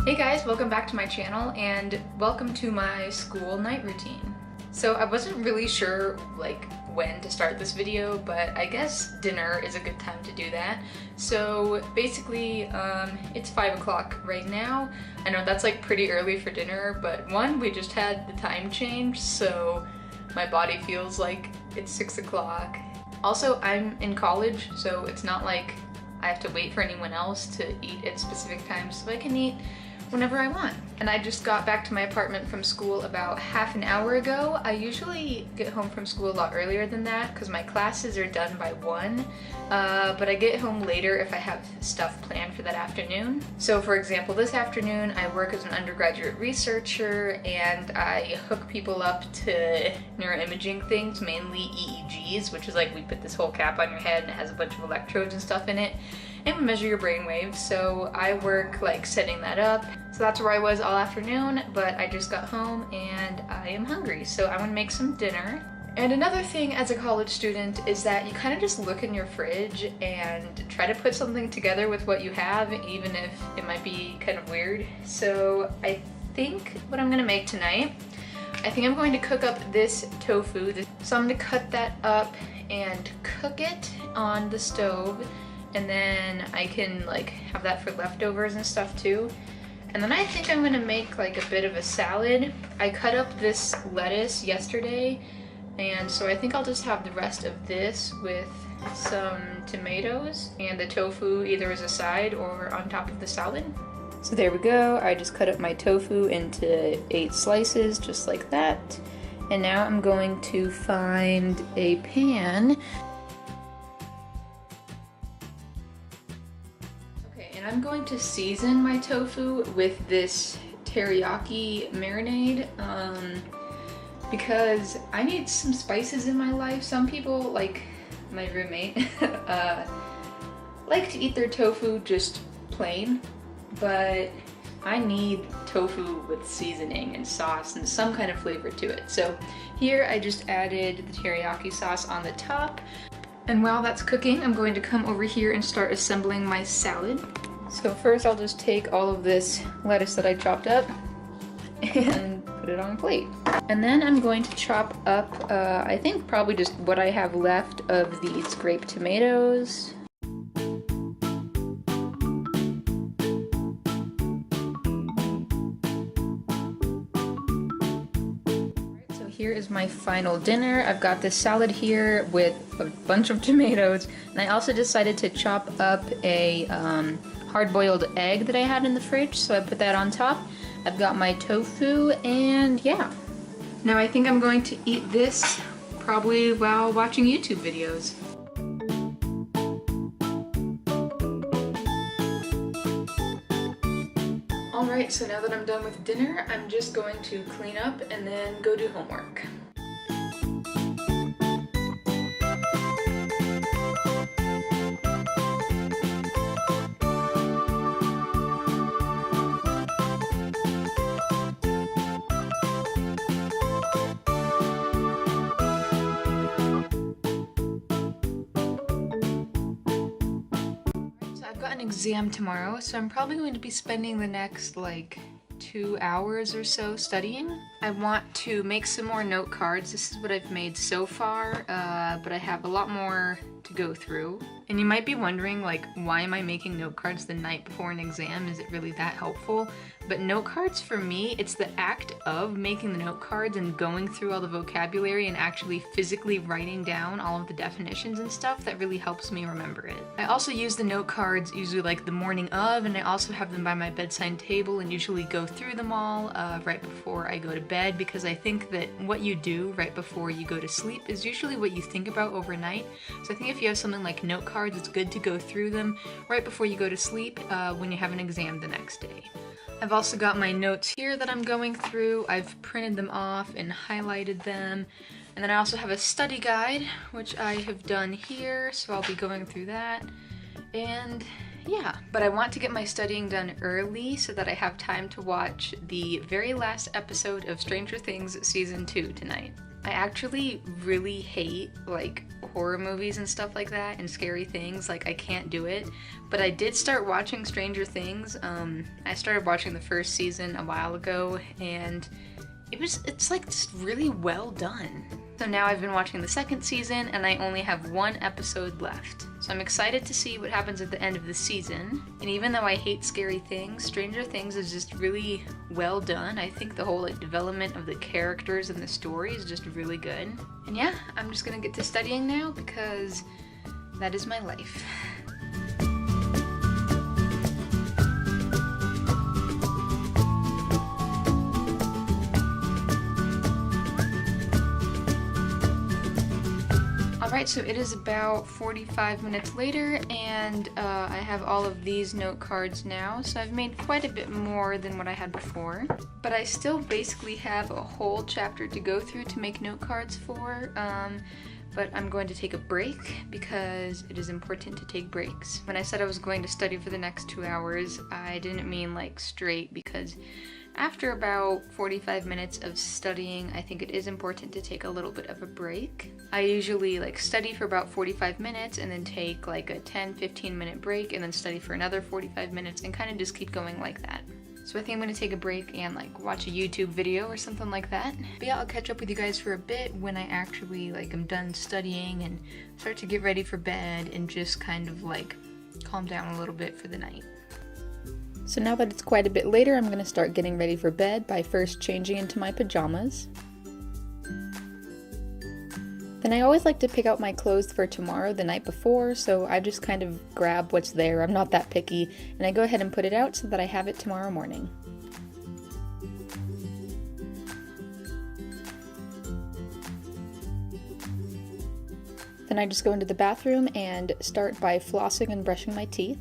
Hey guys, welcome back to my channel and welcome to my school night routine. So I wasn't really sure when to start this video, but I guess dinner is a good time to do that. So basically, it's 5 o'clock right now. I know that's pretty early for dinner, but one, we just had the time change, so my body feels like it's 6 o'clock. Also, I'm in college, so it's not like I have to wait for anyone else to eat at specific times, so I can eat whenever I want. And I just got back to my apartment from school about half an hour ago. I usually get home from school a lot earlier than that because my classes are done by 1, but I get home later if I have stuff planned for that afternoon. So for example, this afternoon I work as an undergraduate researcher and I hook people up to neuroimaging things, mainly EEGs, which is we put this whole cap on your head and it has a bunch of electrodes and stuff in it, and we measure your brain waves. So I work setting that up. So that's where I was all afternoon, but I just got home and I am hungry, so I'm gonna make some dinner. And another thing as a college student is that you kind of just look in your fridge and try to put something together with what you have, even if it might be kind of weird. So I think what I'm gonna make tonight, I think I'm going to cook up this tofu. So I'm gonna cut that up and cook it on the stove, and then I can have that for leftovers and stuff too. And then I think I'm gonna make a bit of a salad. I cut up this lettuce yesterday, and so I think I'll just have the rest of this with some tomatoes and the tofu either as a side or on top of the salad. So there we go. I just cut up my tofu into 8 slices, just like that. And now I'm going to find a pan. And I'm going to season my tofu with this teriyaki marinade because I need some spices in my life. Some people, like my roommate, like to eat their tofu just plain, but I need tofu with seasoning and sauce and some kind of flavor to it. So here I just added the teriyaki sauce on the top. And while that's cooking, I'm going to come over here and start assembling my salad. So first I'll just take all of this lettuce that I chopped up and put it on a plate. And then I'm going to chop up, I think probably just what I have left of these grape tomatoes. So here is my final dinner. I've got this salad here with a bunch of tomatoes, and I also decided to chop up a hard-boiled egg that I had in the fridge, so I put that on top. I've got my tofu, and yeah. Now I think I'm going to eat this probably while watching YouTube videos. Alright, so now that I'm done with dinner, I'm just going to clean up and then go do homework. I've got an exam tomorrow, so I'm probably going to be spending the next 2 hours or so studying. I want to make some more note cards. This is what I've made so far, but I have a lot more to go through. And you might be wondering, why am I making note cards the night before an exam? Is it really that helpful? But note cards for me, it's the act of making the note cards and going through all the vocabulary and actually physically writing down all of the definitions and stuff that really helps me remember it. I also use the note cards usually the morning of, and I also have them by my bedside table and usually go through them all right before I go to bed, because I think that what you do right before you go to sleep is usually what you think about overnight. So I think if you have something like note cards, it's good to go through them right before you go to sleep when you have an exam the next day. I've also got my notes here that I'm going through. I've printed them off and highlighted them. And then I also have a study guide, which I have done here, so I'll be going through that. And yeah, but I want to get my studying done early so that I have time to watch the very last episode of Stranger Things Season 2 tonight. I actually really hate like horror movies and stuff like that and scary things, like I can't do it, but I did start watching Stranger Things. I started watching the first season a while ago and it's like just really well done. So now I've been watching the second season and I only have one episode left. So I'm excited to see what happens at the end of the season. And even though I hate scary things, Stranger Things is just really well done. I think the whole like development of the characters and the story is just really good. And yeah, I'm just gonna get to studying now because that is my life. Alright, so it is about 45 minutes later, and I have all of these note cards now, so I've made quite a bit more than what I had before. But I still basically have a whole chapter to go through to make note cards for, but I'm going to take a break because it is important to take breaks. When I said I was going to study for the next 2 hours, I didn't mean like straight, because after about 45 minutes of studying, I think it is important to take a little bit of a break. I usually like study for about 45 minutes and then take like a 10-15 minute break and then study for another 45 minutes and kind of just keep going like that. So I think I'm gonna take a break and like watch a YouTube video or something like that. But yeah, I'll catch up with you guys for a bit when I actually like am done studying and start to get ready for bed and just kind of like calm down a little bit for the night. So now that it's quite a bit later, I'm going to start getting ready for bed by first changing into my pajamas. Then I always like to pick out my clothes for tomorrow the night before, so I just kind of grab what's there. I'm not that picky, and I go ahead and put it out so that I have it tomorrow morning. Then I just go into the bathroom and start by flossing and brushing my teeth.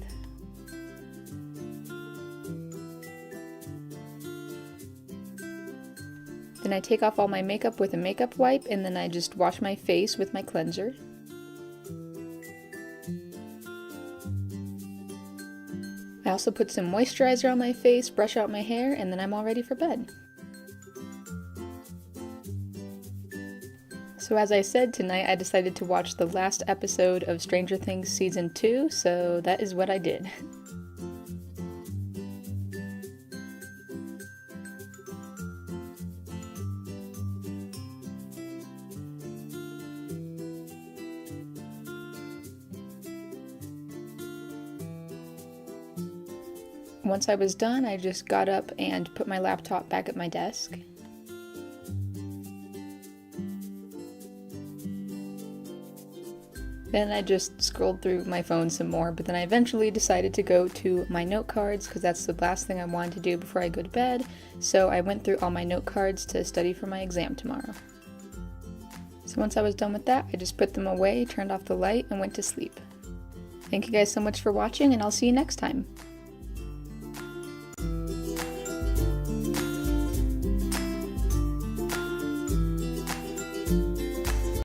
Then I take off all my makeup with a makeup wipe, and then I just wash my face with my cleanser. I also put some moisturizer on my face, brush out my hair, and then I'm all ready for bed. So as I said, tonight I decided to watch the last episode of Stranger Things Season 2, so that is what I did. Once I was done, I just got up and put my laptop back at my desk. Then I just scrolled through my phone some more, but then I eventually decided to go to my note cards because that's the last thing I wanted to do before I go to bed. So I went through all my note cards to study for my exam tomorrow. So once I was done with that, I just put them away, turned off the light, and went to sleep. Thank you guys so much for watching, and I'll see you next time.